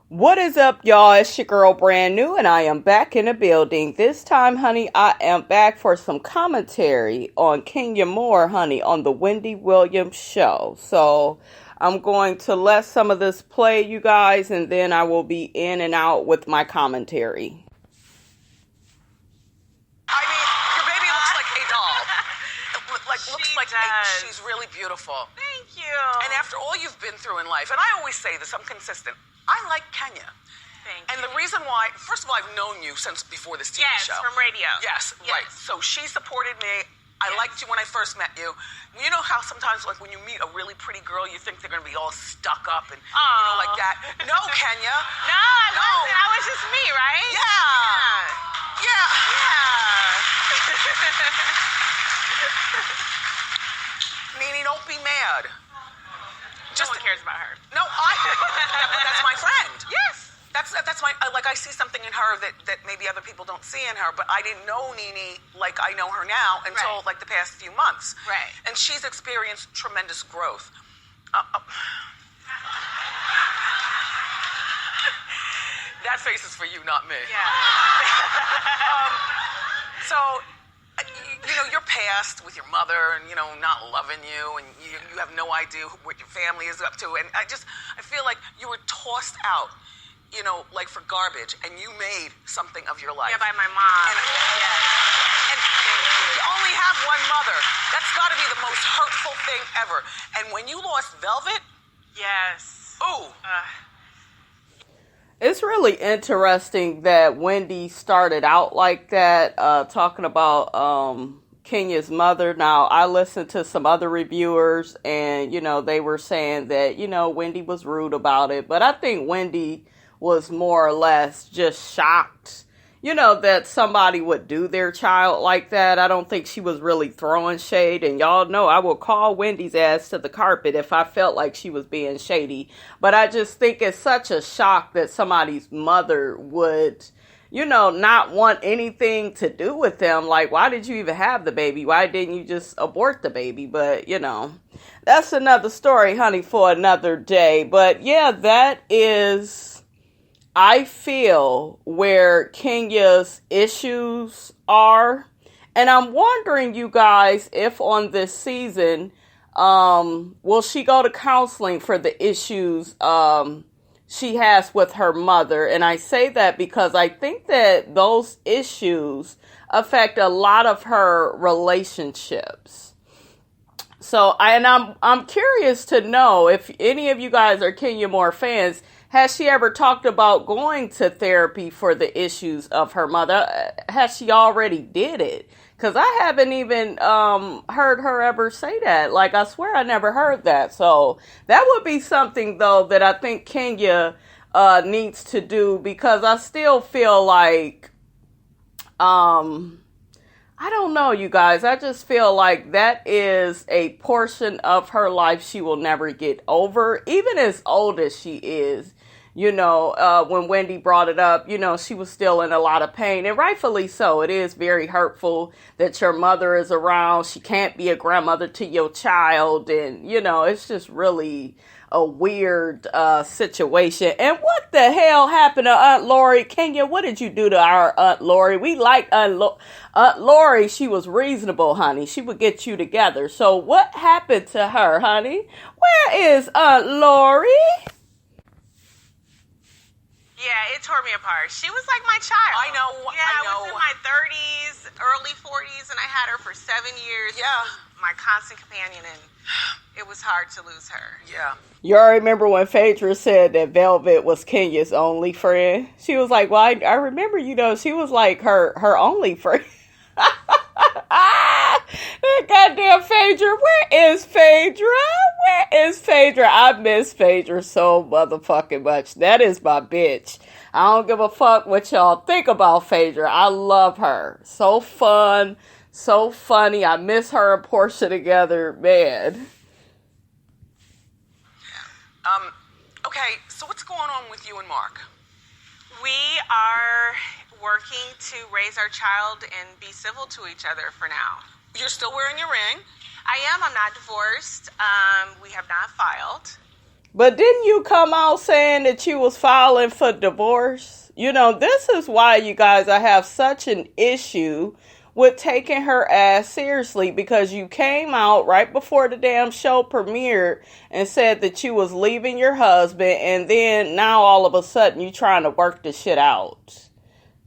What is up, y'all? It's your girl, Brand New, and I am back in the building. This time, honey, I am back for some commentary on Kenya Moore, honey, on the Wendy Williams show. So, I'm going to let some of this play, you guys, and then I will be in and out with my commentary. I mean, your baby looks like a doll. She's really beautiful. Thank you. And after all you've been through in life, and I always say this, I'm consistent. I like Kenya. Thank and you. the reason why, first of all, I've known you since before this TV show. Yes, from radio. Yes, right. So she supported me. I liked you when I first met you. You know how sometimes, like, when you meet a really pretty girl, you think they're going to be all stuck up and, like that. No, Kenya. No, I wasn't. I was just me, right? Yeah. Nene, don't be mad. No one cares about her. No, that's my friend. Yes. That's my, like, I see something in her that maybe other people don't see in her, but I didn't know Nene like I know her now until, like, the past few months. Right. And she's experienced tremendous growth. That face is for you, not me. Yeah. So, you know, your past with your mother and, you know, not loving you, and you have no idea what your family is up to. And I feel like you were tossed out, you know, like for garbage, and you made something of your life. Yeah, by my mom. And you only have one mother. That's got to be the most hurtful thing ever. And when you lost Velvet. Yes. Ooh. It's really interesting that Wendy started out like that, talking about Kenya's mother. Now, I listened to some other reviewers, and, you know, they were saying that, you know, Wendy was rude about it. But I think Wendy was more or less just shocked, you know, that somebody would do their child like that. I don't think she was really throwing shade. And y'all know I will call Wendy's ass to the carpet if I felt like she was being shady. But I just think it's such a shock that somebody's mother would, you know, not want anything to do with them. Like, why did you even have the baby? Why didn't you just abort the baby? But, you know, that's another story, honey, for another day. But yeah, that is, I feel, where Kenya's issues are. And I'm wondering, you guys, if on this season, will she go to counseling for the issues she has with her mother? And I say that because I think that those issues affect a lot of her relationships. So, I'm curious to know if any of you guys are Kenya Moore fans. Has she ever talked about going to therapy for the issues of her mother? Has she already did it? Because I haven't even heard her ever say that. Like, I swear I never heard that. So that would be something, though, that I think Kenya needs to do, because I still feel like, I don't know, you guys. I just feel like that is a portion of her life she will never get over, even as old as she is. You know, when Wendy brought it up, you know, she was still in a lot of pain, and rightfully so. It is very hurtful that your mother is around. She can't be a grandmother to your child, and, you know, it's just really a weird situation. And what the hell happened to Aunt Lori? Kenya, what did you do to our Aunt Lori? We like Aunt Lori. She was reasonable, honey. She would get you together. So what happened to her, honey? Where is Aunt Lori? Yeah, it tore me apart. She was like my child. I know. Yeah, I was in my 30s, early 40s, and I had her for 7 years. Yeah. My constant companion, and it was hard to lose her. Yeah. You all remember when Phaedra said that Velvet was Kenya's only friend? She was like, well, I remember, you know, she was like her only friend. That goddamn Phaedra. Where is Phaedra? Where is Phaedra? I miss Phaedra so motherfucking much. That is my bitch. I don't give a fuck what y'all think about Phaedra. I love her. So fun. So funny. I miss her and Portia together. Man. Okay, so what's going on with you and Mark? We are working to raise our child and be civil to each other for now. You're still wearing your ring? I am. I'm not divorced. We have not filed. But didn't you come out saying that you was filing for divorce? This is why, you guys, I have such an issue with taking her ass seriously, because you came out right before the damn show premiered and said that you was leaving your husband, and then now all of a sudden you trying to work the shit out.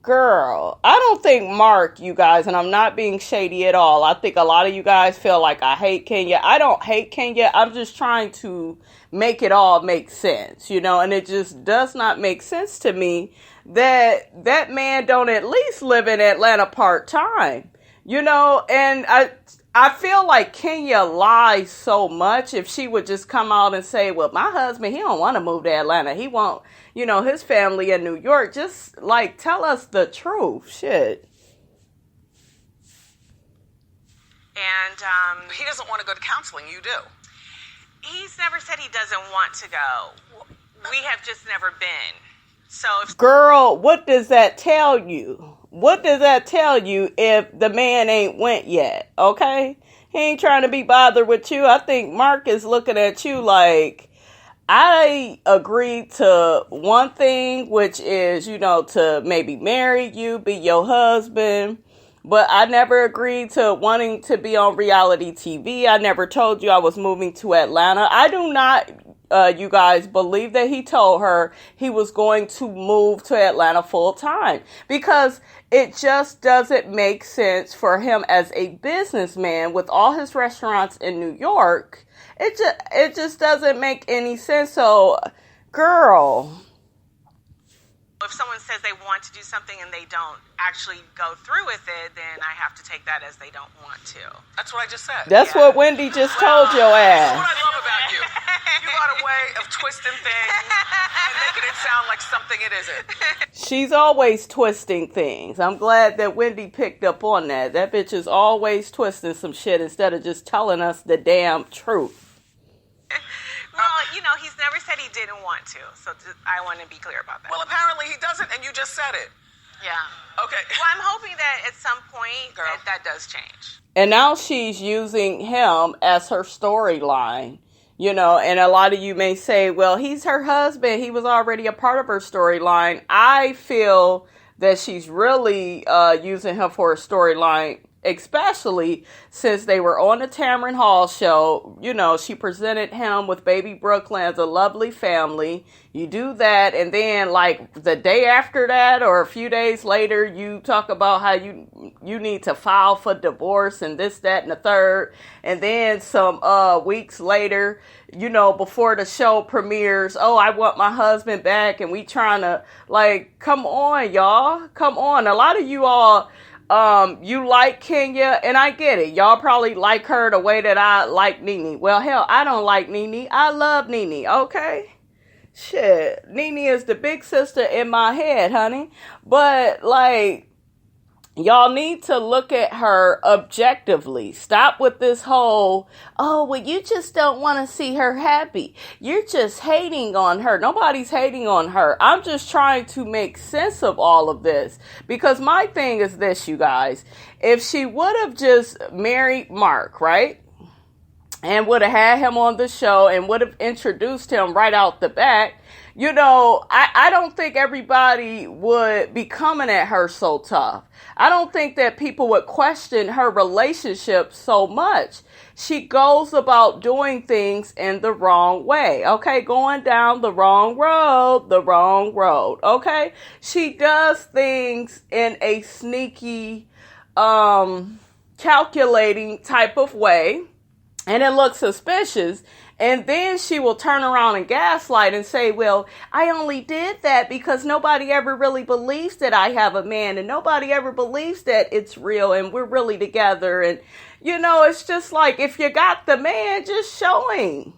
Girl, I don't think Mark, you guys, and I'm not being shady at all. I think a lot of you guys feel like I hate Kenya. I don't hate Kenya. I'm just trying to make it all make sense, and it just does not make sense to me that man don't at least live in Atlanta part-time, and I feel like Kenya lies so much. If she would just come out and say, well, my husband, he don't want to move to Atlanta. He want, his family in New York. Just, tell us the truth. Shit. And he doesn't want to go to counseling. You do. He's never said he doesn't want to go. We have just never been. So Girl, what does that tell you? What does that tell you if the man ain't went yet? Okay? He ain't trying to be bothered with you. I think Mark is looking at you like, I agreed to one thing, which is, to maybe marry you, be your husband. But I never agreed to wanting to be on reality TV. I never told you I was moving to Atlanta. I do not, you guys, believe that he told her he was going to move to Atlanta full time, because it just doesn't make sense for him as a businessman with all his restaurants in New York. It just doesn't make any sense. So, girl, if someone says they want to do something and they don't actually go through with it, then I have to take that as they don't want to. That's what I just said. That's what Wendy just told your That's ass. what I love about you. You got a way of twisting things and making it sound like something it isn't. She's always twisting things. I'm glad that Wendy picked up on that. That bitch is always twisting some shit instead of just telling us the damn truth. Well, he's never said he didn't want to, so I want to be clear about that. Well, apparently he doesn't, and you just said it. Yeah. Okay. Well, I'm hoping that at some point that does change. And now she's using him as her storyline, and a lot of you may say, well, he's her husband. He was already a part of her storyline. I feel that she's really using him for a storyline, especially since they were on the Tamron Hall show. She presented him with baby Brooklyn as a lovely family. You do that, and then the day after that or a few days later, you talk about how you need to file for divorce and this, that, and the third. And then some weeks later, before the show premieres, oh, I want my husband back, and we trying to, come on, y'all. Come on. A lot of you all, you like Kenya, and I get it. Y'all probably like her the way that I like Nene. Well, hell, I don't like Nene. I love Nene, okay? Shit. Nene is the big sister in my head, honey. But, y'all need to look at her objectively. Stop with this whole, oh, well, you just don't want to see her happy. You're just hating on her. Nobody's hating on her. I'm just trying to make sense of all of this. Because my thing is this, you guys. If she would have just married Mark, right? And would have had him on the show and would have introduced him right out the back, I don't think everybody would be coming at her so tough. I don't think that people would question her relationship so much. She goes about doing things in the wrong way, okay? Going down the wrong road, okay? She does things in a sneaky, calculating type of way. And it looks suspicious. And then she will turn around and gaslight and say, well, I only did that because nobody ever really believes that I have a man. And nobody ever believes that it's real and we're really together. And, it's just like, if you got the man, just show him.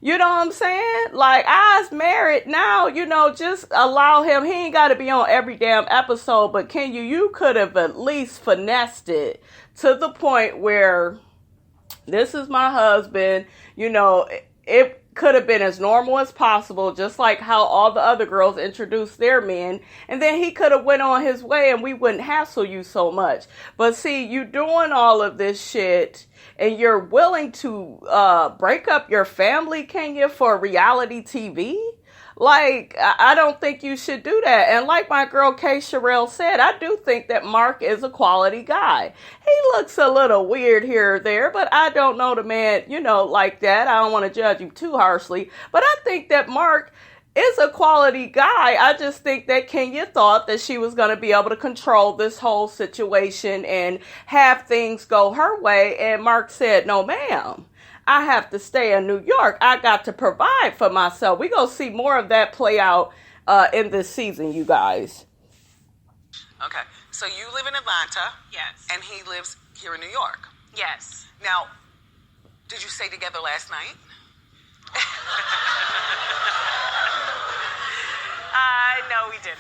You know what I'm saying? I's married now, just allow him. He ain't got to be on every damn episode. But you could have at least finessed it to the point where, this is my husband, could have been as normal as possible, just like how all the other girls introduced their men, and then he could have went on his way and we wouldn't hassle you so much. But see, you doing all of this shit and you're willing to break up your family, Kenya, for reality TV? Like, I don't think you should do that. And like my girl Kay Sherrill said, I do think that Mark is a quality guy. He looks a little weird here or there, but I don't know the man, like that. I don't want to judge him too harshly. But I think that Mark is a quality guy. I just think that Kenya thought that she was going to be able to control this whole situation and have things go her way. And Mark said, no, ma'am. I have to stay in New York. I got to provide for myself. We're going to see more of that play out in this season, you guys. Okay. So you live in Atlanta. Yes. And he lives here in New York. Yes. Now, did you stay together last night? No, we didn't.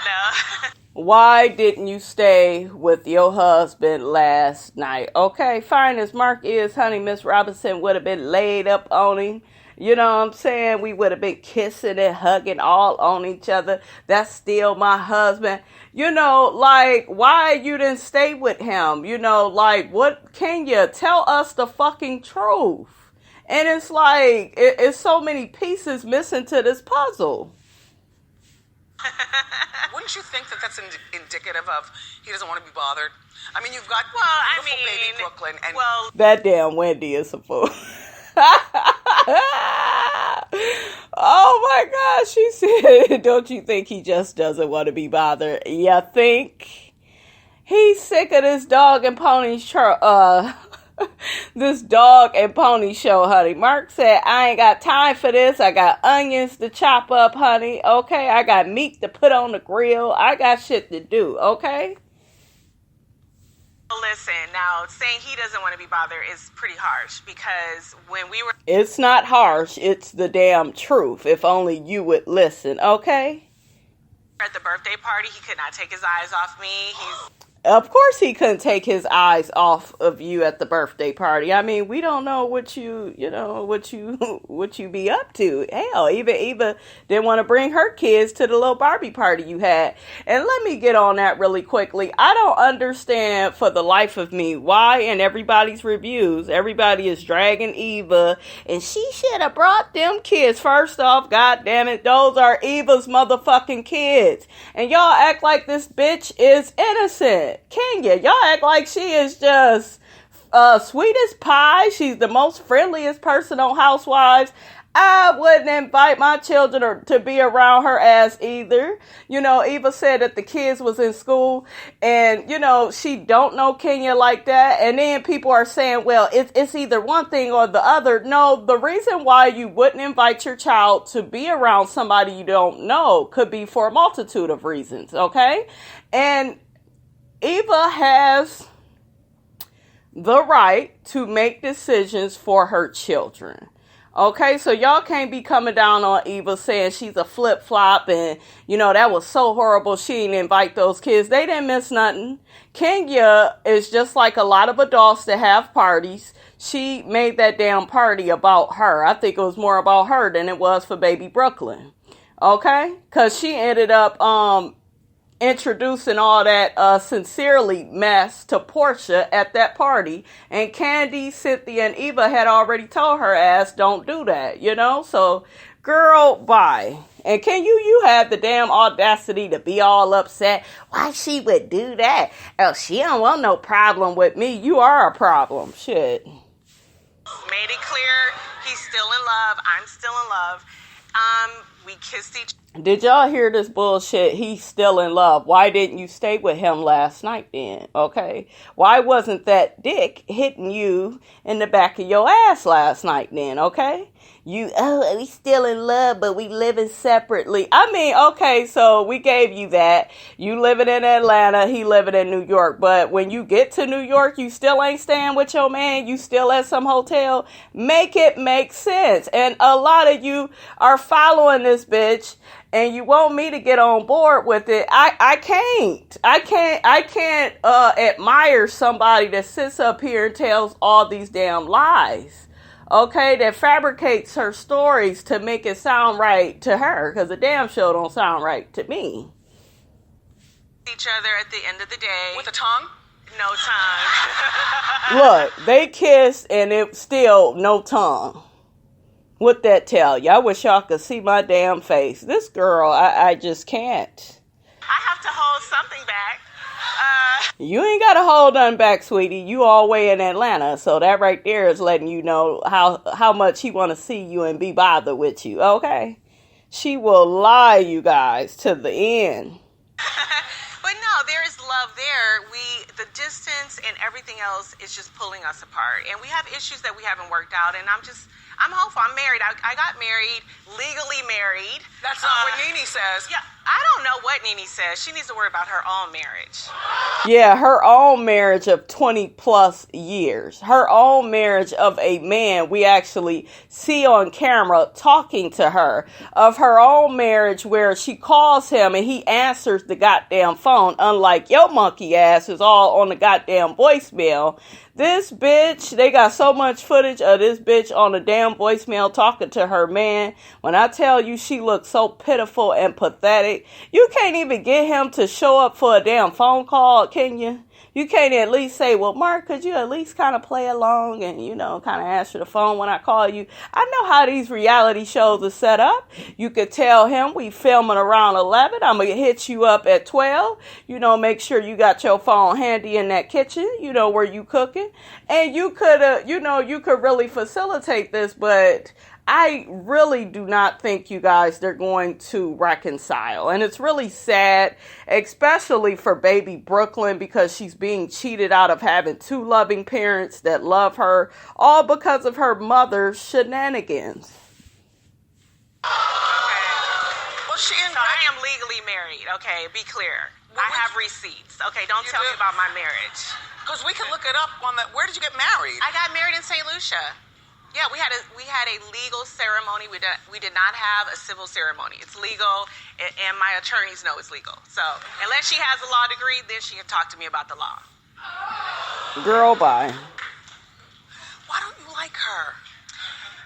No. Why didn't you stay with your husband last night? Okay, fine as Mark is, honey, Miss Robinson would have been laid up on him. You know what I'm saying? We would have been kissing and hugging all on each other. That's still my husband. Why you didn't stay with him? What can you tell us the fucking truth? And it's like, it's so many pieces missing to this puzzle. Wouldn't you think that that's indicative of he doesn't want to be bothered? I mean, you've got baby Brooklyn and that damn Wendy is a fool. Oh my gosh, she said, don't you think he just doesn't want to be bothered? You think? He's sick of this dog and pony this dog and pony show, honey. Mark said, I ain't got time for this. I got onions to chop up, honey. Okay, I got meat to put on the grill. I got shit to do, okay? Listen, now, saying he doesn't want to be bothered is pretty harsh, because when we were... It's not harsh. It's the damn truth. If only you would listen, okay? At the birthday party, he could not take his eyes off me. Of course he couldn't take his eyes off of you at the birthday party. I mean, we don't know what you be up to. Hell, even Eva didn't want to bring her kids to the little Barbie party you had. And let me get on that really quickly. I don't understand for the life of me why in everybody's reviews, everybody is dragging Eva and she should have brought them kids. First off, God damn it, those are Eva's motherfucking kids. And y'all act like this bitch is innocent. Kenya, y'all act like she is just sweet as pie. She's the most friendliest person on Housewives. I wouldn't invite my children to be around her ass either. Eva said that the kids was in school and, she don't know Kenya like that. And then people are saying, well, it's either one thing or the other. No, the reason why you wouldn't invite your child to be around somebody you don't know could be for a multitude of reasons, okay? And Eva has the right to make decisions for her children. Okay, so y'all can't be coming down on Eva saying she's a flip-flop and, that was so horrible she didn't invite those kids. They didn't miss nothing. Kenya is just like a lot of adults that have parties. She made that damn party about her. I think it was more about her than it was for baby Brooklyn. Okay? Because she ended up introducing all that sincerely mess to Portia at that party. And Candy, Cynthia, and Eva had already told her ass, don't do that, So, girl, bye. And can you have the damn audacity to be all upset? Why she would do that? Oh, she don't want no problem with me. You are a problem. Shit. Made it clear he's still in love. I'm still in love. We kissed each other. Did y'all hear this bullshit? He's still in love. Why didn't you stay with him last night then? Okay. Why wasn't that dick hitting you in the back of your ass last night then? Okay. We still in love, but we living separately. I mean, okay, so we gave you that. You living in Atlanta, he living in New York. But when you get to New York, you still ain't staying with your man. You still at some hotel. Make it make sense. And a lot of you are following this bitch and you want me to get on board with it. I can't admire somebody that sits up here and tells all these damn lies. okay, that fabricates her stories to make it sound right to her, because the damn show don't sound right to me. Each other at the end of the day. With a tongue? No tongue. Look, they kissed and it still no tongue. What that tell you? I wish y'all could see my damn face. This girl, I just can't. I have to hold something back. You ain't got to hold nothing back, sweetie. You all way in Atlanta, so that right there is letting you know how much he want to see you and be bothered with you, okay? She will lie, you guys, to the end. But no, there is love there. The distance and everything else is just pulling us apart. And we have issues that we haven't worked out. And I'm hopeful. I'm married. I got married, legally married. That's not what Nene says. Yeah, I don't know what Nene says. She needs to worry about her own marriage. Yeah, her own marriage of 20 plus years. Her own marriage of a man we actually see on camera talking to her. Of her own marriage where she calls him and he answers the goddamn phone. Unlike your monkey ass is all on the goddamn voicemail. This bitch, they got so much footage of this bitch on the damn voicemail talking to her man. When I tell you she looks so pitiful and pathetic, you can't even get him to show up for a damn phone call, can you? You can't at least say, well, Mark, could you at least kind of play along and, kind of answer the phone when I call you? I know how these reality shows are set up. You could tell him we filming around 11. I'm going to hit you up at 12. Make sure you got your phone handy in that kitchen, where you cooking. And you could, you could really facilitate this, but I really do not think, you guys, they're going to reconcile. And it's really sad, especially for baby Brooklyn, because she's being cheated out of having two loving parents that love her, all because of her mother's shenanigans. Well, So I am legally married, okay? Be clear. I have receipts. Okay, don't tell me about my marriage. Because we can look it up on that. Where did you get married? I got married in St. Lucia. Yeah, we had a legal ceremony. We did not have a civil ceremony. It's legal, and my attorneys know it's legal. So unless she has a law degree, then she can talk to me about the law. Girl, bye. Why don't you like her?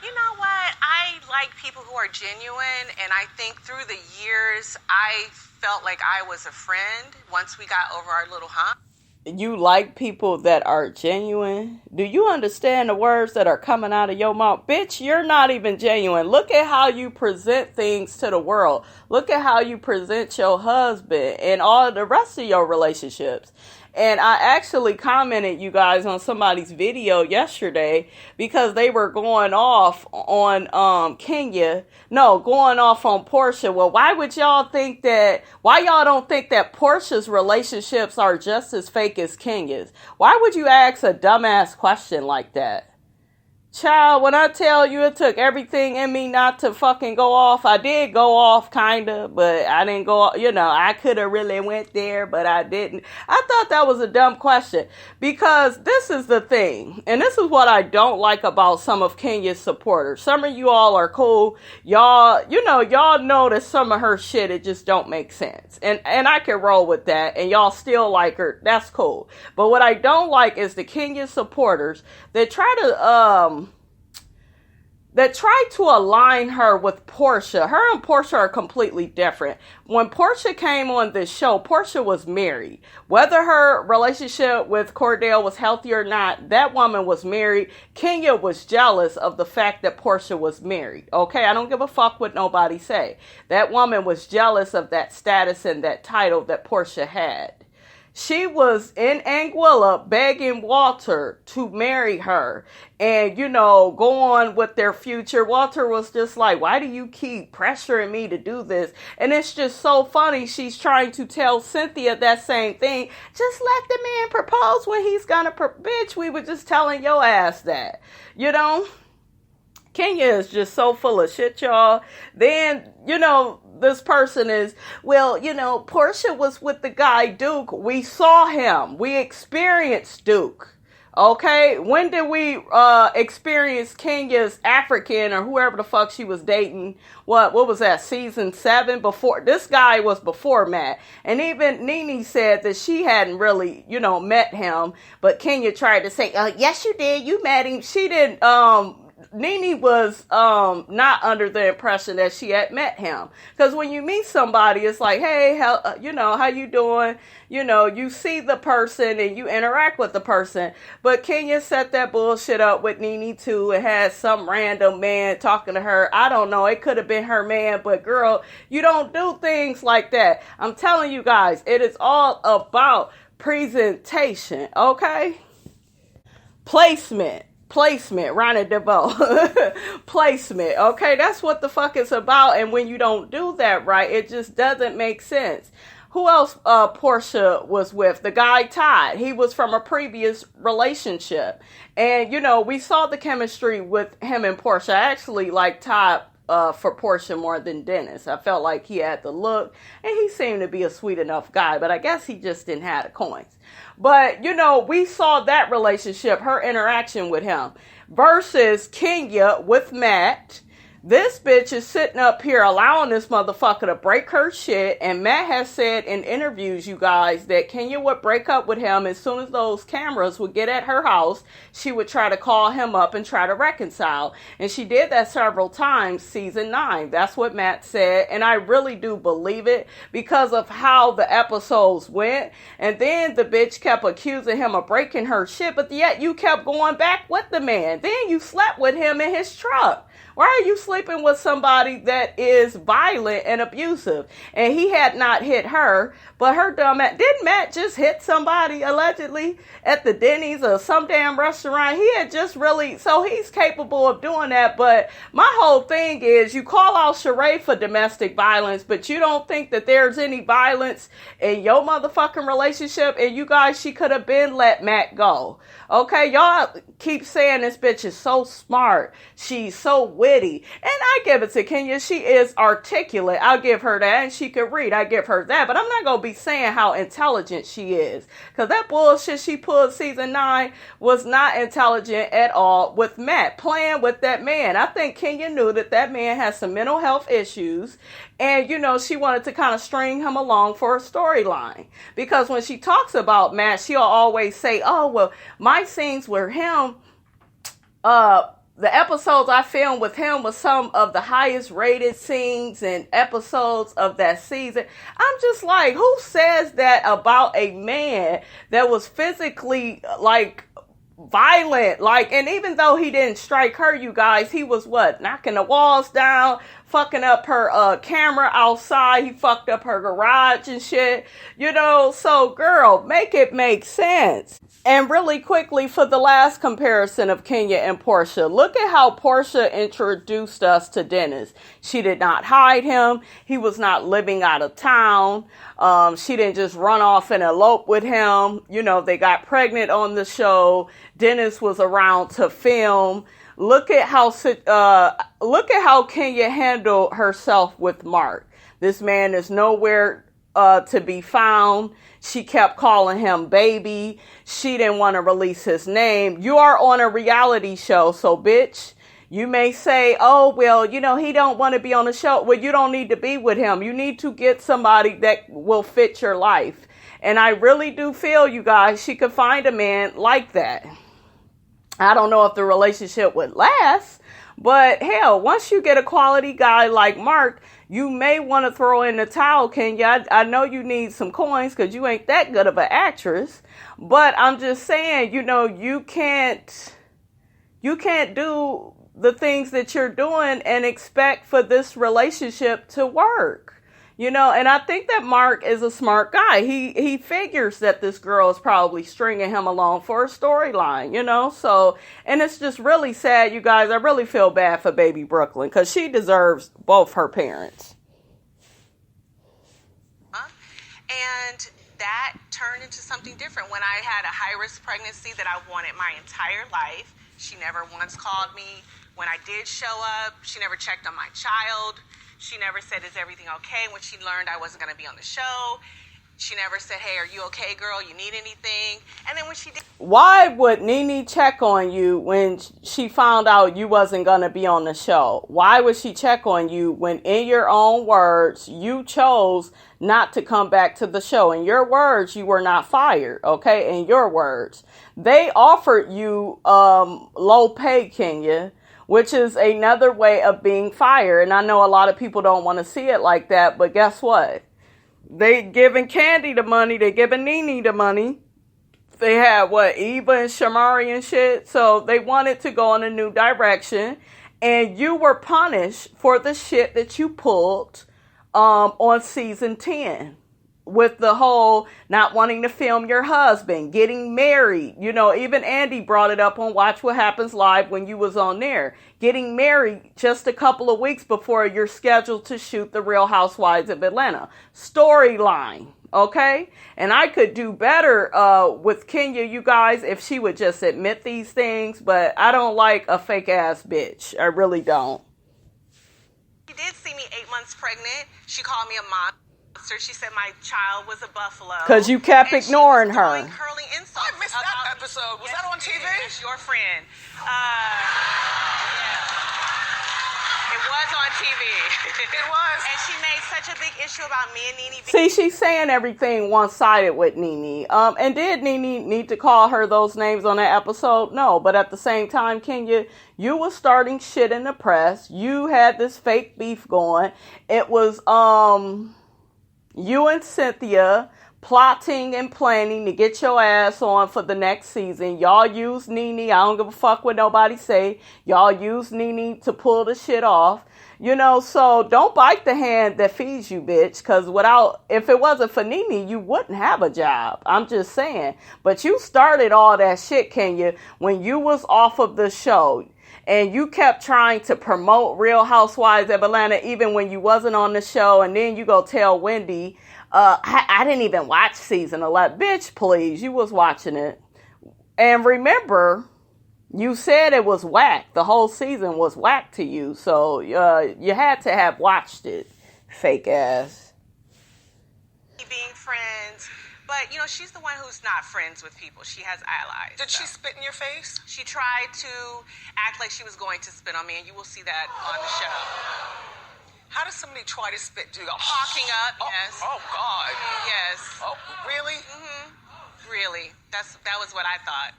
You know what? I like people who are genuine, and I think through the years, I felt like I was a friend once we got over our little hump. You like people that are genuine? Do you understand the words that are coming out of your mouth? Bitch, you're not even genuine. Look at how you present things to the world. Look at how you present your husband and all the rest of your relationships. And I actually commented, you guys, on somebody's video yesterday because they were going off on Kenya. No, going off on Portia. Well, why y'all don't think that Portia's relationships are just as fake as Kenya's? Why would you ask a dumbass question like that? Child, when I tell you it took everything in me not to fucking go off, I did go off kinda, but I didn't go, I could have really went there, but I didn't. I thought that was a dumb question because this is the thing, and this is what I don't like about some of Kenya's supporters. Some of you all are cool. Y'all know that some of her shit, it just don't make sense. And I can roll with that, and y'all still like her. That's cool. But what I don't like is the Kenya supporters that try to align her with Portia. Her and Portia are completely different. When Portia came on this show, Portia was married. Whether her relationship with Cordell was healthy or not, that woman was married. Kenya was jealous of the fact that Portia was married. Okay, I don't give a fuck what nobody say. That woman was jealous of that status and that title that Portia had. She was in Anguilla begging Walter to marry her and, go on with their future. Walter was just like, why do you keep pressuring me to do this? And it's just so funny. She's trying to tell Cynthia that same thing. Just let the man propose when he's gonna bitch, we were just telling your ass that, Kenya is just so full of shit, y'all. Then, this person is, Portia was with the guy Duke. We saw him. We experienced Duke. Okay? When did we experience Kenya's African or whoever the fuck she was dating? What was that, season 7? Before this guy was before Matt. And even Nene said that she hadn't really, met him. But Kenya tried to say, yes, you did. You met him. She didn't Nene was not under the impression that she had met him. Because when you meet somebody, it's like, hey, how you doing? You see the person and you interact with the person. But Kenya set that bullshit up with Nene too. It had some random man talking to her. I don't know. It could have been her man. But girl, you don't do things like that. I'm telling you guys, it is all about presentation, okay? Placement, Ronnie DeVoe. Placement, okay? That's what the fuck it's about. And when you don't do that right, it just doesn't make sense. Who else Portia was with? The guy Todd. He was from a previous relationship. And, we saw the chemistry with him and Portia. I actually like Todd for Portia more than Dennis. I felt like he had the look, and he seemed to be a sweet enough guy, but I guess he just didn't have the coins. But, we saw that relationship, her interaction with him, versus Kenya with Matt. This bitch is sitting up here allowing this motherfucker to break her shit. And Matt has said in interviews, you guys, that Kenya would break up with him as soon as those cameras would get at her house. She would try to call him up and try to reconcile. And she did that several times, season 9. That's what Matt said. And I really do believe it because of how the episodes went. And then the bitch kept accusing him of breaking her shit. But yet you kept going back with the man. Then you slept with him in his truck. Why are you sleeping with somebody that is violent and abusive? And he had not hit her, but her dumb ass. Didn't Matt just hit somebody allegedly at the Denny's or some damn restaurant? He had just really, so he's capable of doing that. But my whole thing is you call out Sheree for domestic violence, but you don't think that there's any violence in your motherfucking relationship. And you guys, she could have been let Matt go. Okay, y'all keep saying this bitch is so smart. She's so witty. And I give it to Kenya. She is articulate. I'll give her that. And she can read. I give her that. But I'm not going to be saying how intelligent she is. Because that bullshit she pulled season 9 was not intelligent at all with Matt. Playing with that man. I think Kenya knew that that man has some mental health issues. And, she wanted to kind of string him along for a storyline. Because when she talks about Matt, she'll always say, oh, well, my scenes with him, the episodes I filmed with him was some of the highest rated scenes and episodes of that season. I'm just like, who says that about a man that was physically, violent? And even though he didn't strike her, you guys, he was knocking the walls down, fucking up her camera outside. He fucked up her garage and shit, so girl, make it make sense. And really quickly, for the last comparison of Kenya and Portia, look at how Portia introduced us to Dennis. She did not hide him. He was not living out of town. She didn't just run off and elope with him. They got pregnant on the show. Dennis was around to film. Look at how Kenya handled herself with Mark. This man is nowhere to be found. She kept calling him baby. She didn't want to release his name. You are on a reality show, so bitch, you may say, oh, well, he don't want to be on the show. Well, you don't need to be with him. You need to get somebody that will fit your life. And I really do feel, you guys, she could find a man like that. I don't know if the relationship would last, but hell, once you get a quality guy like Mark, you may want to throw in the towel, Kenya. I know you need some coins because you ain't that good of an actress, but I'm just saying, you can't do the things that you're doing and expect for this relationship to work. And I think that Mark is a smart guy. He figures that this girl is probably stringing him along for a storyline, so, and it's just really sad, you guys. I really feel bad for baby Brooklyn because she deserves both her parents. And that turned into something different when I had a high-risk pregnancy that I wanted my entire life. She never once called me when I did show up. She never checked on my child. She never said, is everything okay? When she learned I wasn't going to be on the show, she never said, hey, are you okay, girl? You need anything? And then when she did... Why would Nene check on you when she found out you wasn't going to be on the show? Why would she check on you when, in your own words, you chose not to come back to the show? In your words, you were not fired, okay? In your words. They offered you low pay, Kenya. which is another way of being fired. And I know a lot of people don't want to see it like that, but guess what? They giving Candy the money. They giving Nene the money. They had, Eva and Shamari and shit. So they wanted to go in a new direction. And you were punished for the shit that you pulled on season 10. With the whole not wanting to film your husband, getting married. You know, even Andy brought it up on Watch What Happens Live when you was on there. Getting married just a couple of weeks before you're scheduled to shoot The Real Housewives of Atlanta. Storyline, okay? And I could do better with Kenya, you guys, if she would just admit these things. But I don't like a fake-ass bitch. I really don't. She did see me 8 months pregnant. She called me a monster. She said my child was a buffalo. Because you kept ignoring her. Curling insults. I missed that episode. Was that on TV? It's your friend. Yeah. It was on TV. It was. And she made such a big issue about me and Nene. See, she's saying everything one-sided with Nene. And did Nene need to call her those names on that episode? No. But at the same time, Kenya, you was starting shit in the press. You had this fake beef going. It was, you and Cynthia plotting and planning to get your ass on for the next season. Y'all use Nene. I don't give a fuck what nobody say. Y'all use Nene to pull the shit off. You know, so don't bite the hand that feeds you, bitch. Because if it wasn't for Nene, you wouldn't have a job. I'm just saying. But you started all that shit, Kenya, when you was off of the show. And you kept trying to promote Real Housewives of Atlanta even when you wasn't on the show. And then you go tell Wendy, I didn't even watch season 11. Bitch, please. You was watching it. And remember, you said it was whack. The whole season was whack to you. So you had to have watched it. Fake ass. Being friends. But, you know, she's the one who's not friends with people. She has allies. Did she spit in your face? She tried to act like she was going to spit on me, and you will see that on the show. How does somebody try to spit? Do you go, Hawking up, yes. Oh, God. Yes. Oh, really? Mm-hmm. Really. That was what I thought.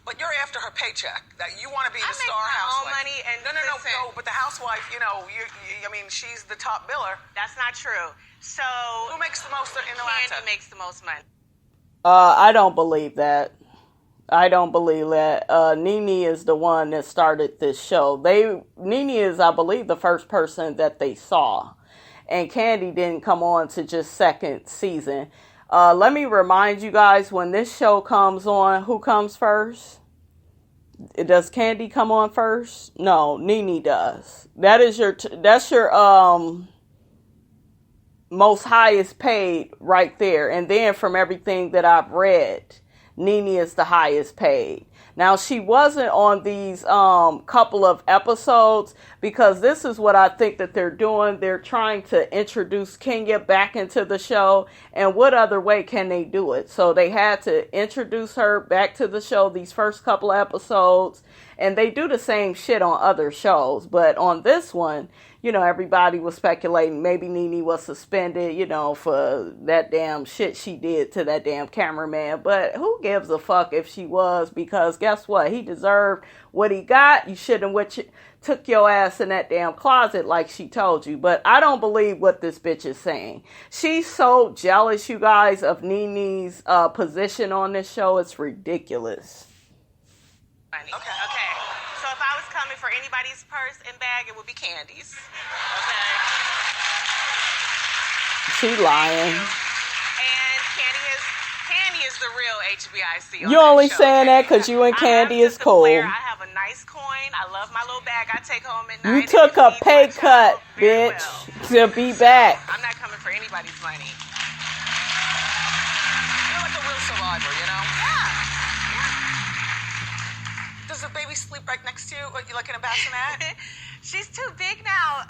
But you're after her paycheck. That you want to be the star I make my housewife. own money, and No. But the housewife, you know, I mean, she's the top biller. That's not true. So who makes the most in Atlanta? Candy makes the most money. I don't believe that. I don't believe that. Nene is the one that started this show. Nene is, I believe, the first person that they saw. And Candy didn't come on to just second season. Let me remind you guys, when this show comes on, who comes first? Does Candy come on first? No, Nene does. That's your most highest paid right there. And then from everything that I've read, Nene is the highest paid. Now, she wasn't on these couple of episodes because this is what I think that they're doing. They're trying to introduce Kenya back into the show. And what other way can they do it? So they had to introduce her back to the show these first couple of episodes. And they do the same shit on other shows. But on this one, you know, everybody was speculating maybe Nene was suspended, you know, for that damn shit she did to that damn cameraman. But who gives a fuck if she was? Because guess what? He deserved what he got. You shouldn't have took your ass in that damn closet like she told you. But I don't believe what this bitch is saying. She's so jealous, you guys, of Nene's position on this show. It's ridiculous. Okay. So if I was coming for anybody's purse and bag, it would be Candy's. Okay. She lying. And Candy is the real HBIC. You only saying that because you and Candy is cool. I have a nice coin. I love my little bag I take home at night. You took a pay cut, bitch, to be back. I'm not coming for anybody's money. You're like a real survivor, you know? Yeah. Does the baby sleep right next to you, like in a bassinet? She's too big now.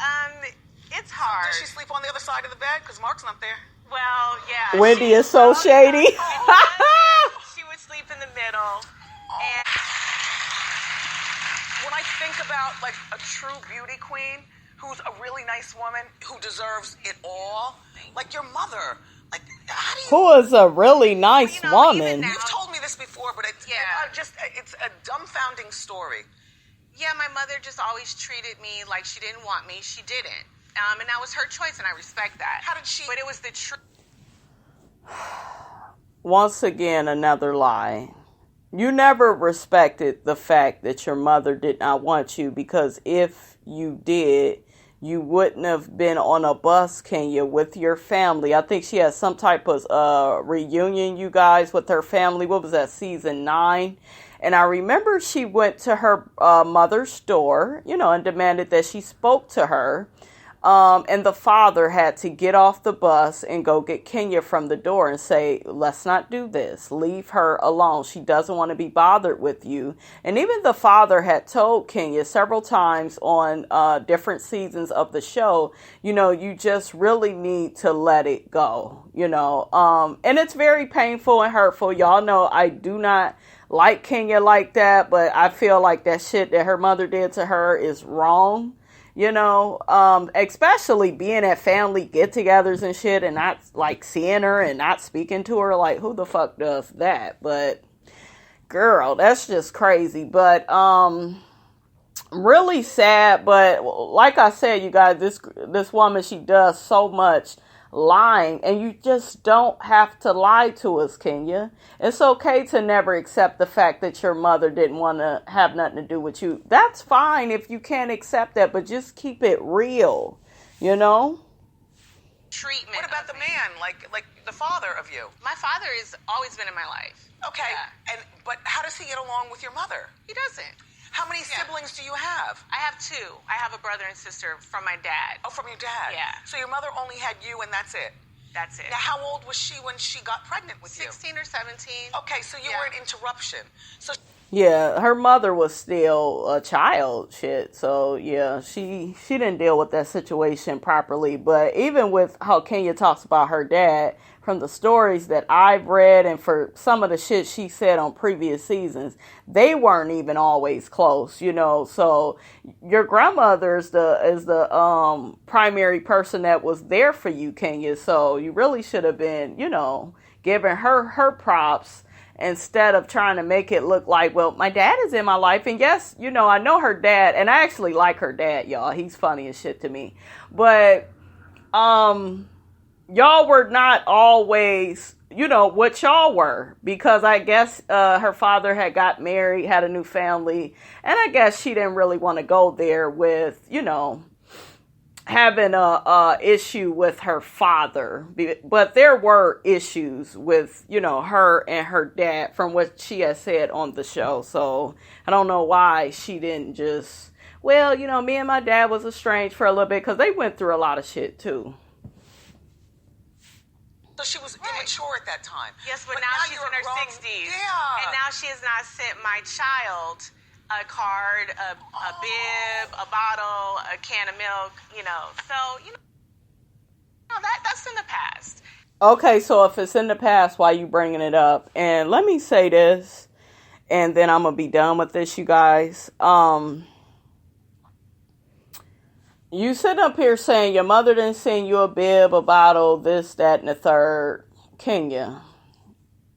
It's hard. Does she sleep on the other side of the bed? Because Mark's not there. Well, yeah. Wendy is so shady. She would sleep in the middle. And when I think about like a true beauty queen who's a really nice woman who deserves it all, like your mother, like how do you? Who is a really nice woman? You've told me this before, but it's a dumbfounding story. Yeah, my mother just always treated me like she didn't want me. She didn't. And that was her choice, and I respect that. How did she? But it was the truth. Once again, another lie. You never respected the fact that your mother did not want you, because if you did, you wouldn't have been on a bus, Kenya, with your family. I think she had some type of reunion, you guys, with her family. What was that, season 9? And I remember she went to her mother's door, and demanded that she spoke to her. And the father had to get off the bus and go get Kenya from the door and say, let's not do this. Leave her alone. She doesn't want to be bothered with you. And even the father had told Kenya several times on different seasons of the show, you just really need to let it go, and it's very painful and hurtful. Y'all know I do not like Kenya like that, but I feel like that shit that her mother did to her is wrong. Especially being at family get-togethers and shit and not like seeing her and not speaking to her. Like, who the fuck does that? But girl, that's just crazy. But really sad. But like I said, you guys, this woman, she does so much lying, and you just don't have to lie to us, Kenya. It's okay to never accept the fact that your mother didn't want to have nothing to do with you. That's fine if you can't accept that, but just keep it real, Treatment. What about the man, like the father of you? My father has always been in my life. Okay, Yeah. but how does he get along with your mother? He doesn't. How many siblings do you have? I have 2. I have a brother and sister from my dad. Oh, from your dad? Yeah. So your mother only had you and that's it? That's it. Now, how old was she when she got pregnant with you? 16 or 17. Okay, so you were an interruption. So Yeah, her mother was still a child, shit. So yeah, she didn't deal with that situation properly. But even with how Kenya talks about her dad, from the stories that I've read and for some of the shit she said on previous seasons, they weren't even always close, So your grandmother is the primary person that was there for you, Kenya. So you really should have been, giving her props, instead of trying to make it look like, well, my dad is in my life. And yes, I know her dad, and I actually like her dad, y'all. He's funny as shit to me. But y'all were not always, what y'all were. Because I guess her father had got married, had a new family. And I guess she didn't really want to go there with, having a issue with her father, but there were issues with her and her dad from what she has said on the show. So I don't know why she didn't just, well, me and my dad was estranged for a little bit, because they went through a lot of shit too. So she was immature at that time. Yes, but now she's in her 60s. Yeah. And now she has not sent my child a card, a bib, a bottle, a can of milk, So, that's in the past. Okay, so if it's in the past, why you bringing it up? And let me say this, and then I'm going to be done with this, you guys. You sit up here saying your mother didn't send you a bib, a bottle, this, that, and the third. Kenya,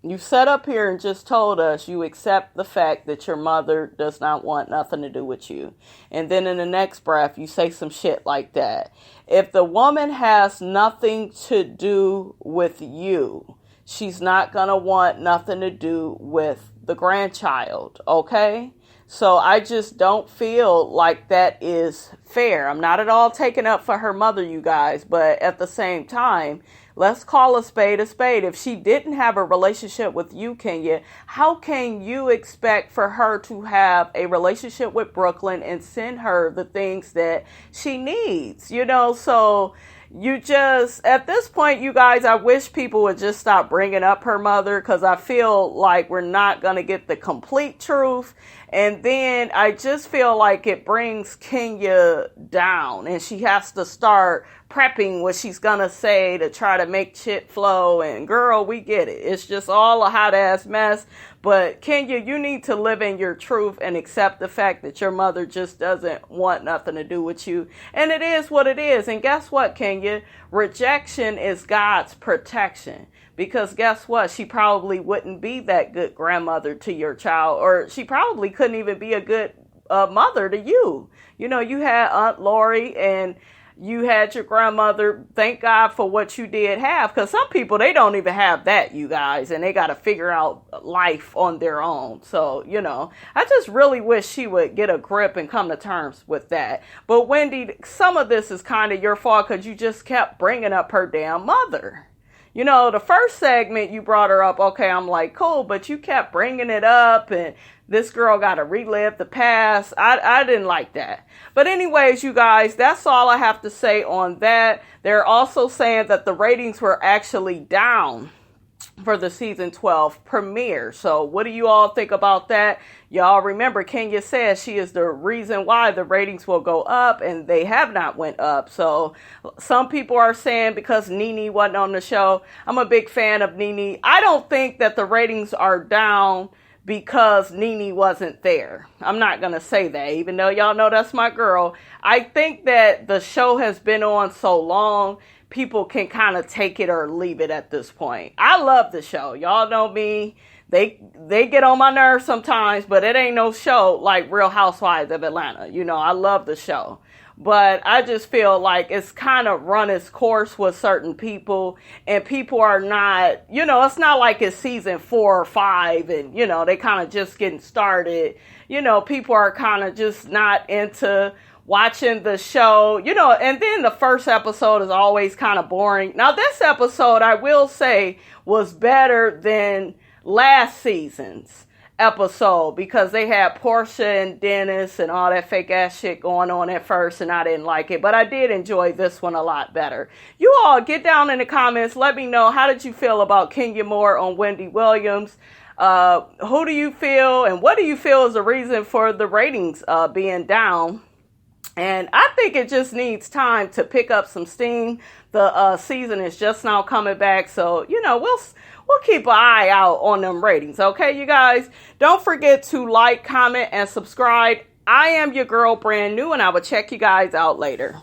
you sat up here and just told us you accept the fact that your mother does not want nothing to do with you. And then in the next breath, you say some shit like that. If the woman has nothing to do with you, she's not going to want nothing to do with the grandchild, okay? So I just don't feel like that is fair. I'm not at all taking up for her mother, you guys, but at the same time, let's call a spade a spade. If she didn't have a relationship with you, Kenya, how can you expect for her to have a relationship with Brooklyn and send her the things that she needs? So you just, at this point, you guys, I wish people would just stop bringing up her mother, because I feel like we're not going to get the complete truth. And then I just feel like it brings Kenya down, and she has to start prepping what she's going to say to try to make shit flow. And girl, we get it. It's just all a hot ass mess. But Kenya, you need to live in your truth and accept the fact that your mother just doesn't want nothing to do with you. And it is what it is. And guess what, Kenya? Rejection is God's protection. Because guess what? She probably wouldn't be that good grandmother to your child, or she probably couldn't even be a good mother to you. You know, you had Aunt Lori and you had your grandmother. Thank God for what you did have, because some people, they don't even have that, you guys, and they got to figure out life on their own. So, you know, I just really wish she would get a grip and come to terms with that. But Wendy, some of this is kind of your fault because you just kept bringing up her damn mother. You know, the first segment you brought her up, okay, I'm like, cool, but you kept bringing it up and this girl got to relive the past. I didn't like that. But anyways, you guys, that's all I have to say on that. They're also saying that the ratings were actually down for the season 12 premiere. So what do you all think about that? Y'all remember Kenya says she is the reason why the ratings will go up, and they have not went up. So some people are saying because Nene wasn't on the show. I'm a big fan of Nene. I don't think that the ratings are down because Nene wasn't there. I'm not going to say that, even though y'all know that's my girl. I think that the show has been on so long, people can kind of take it or leave it at this point. I love the show. Y'all know me. They get on my nerves sometimes, but it ain't no show like Real Housewives of Atlanta. You know, I love the show. But I just feel like it's kind of run its course with certain people, and people are not, you know, it's not like it's season 4 or 5 and, you know, they kind of just getting started. You know, people are kind of just not into watching the show, you know, and then the first episode is always kind of boring. Now, this episode, I will say, was better than last season's episode because they had Portia and Dennis and all that fake ass shit going on at first, and I didn't like it, but I did enjoy this one a lot better. You all get down in the comments, let me know, how did you feel about Kenya Moore on Wendy Williams? Who do you feel, and what do you feel is the reason for the ratings being down? And I think it just needs time to pick up some steam. The season is just now coming back, so, you know, we'll keep an eye out on them ratings, okay, you guys? Don't forget to like, comment, and subscribe. I am your girl, Brand New, and I will check you guys out later.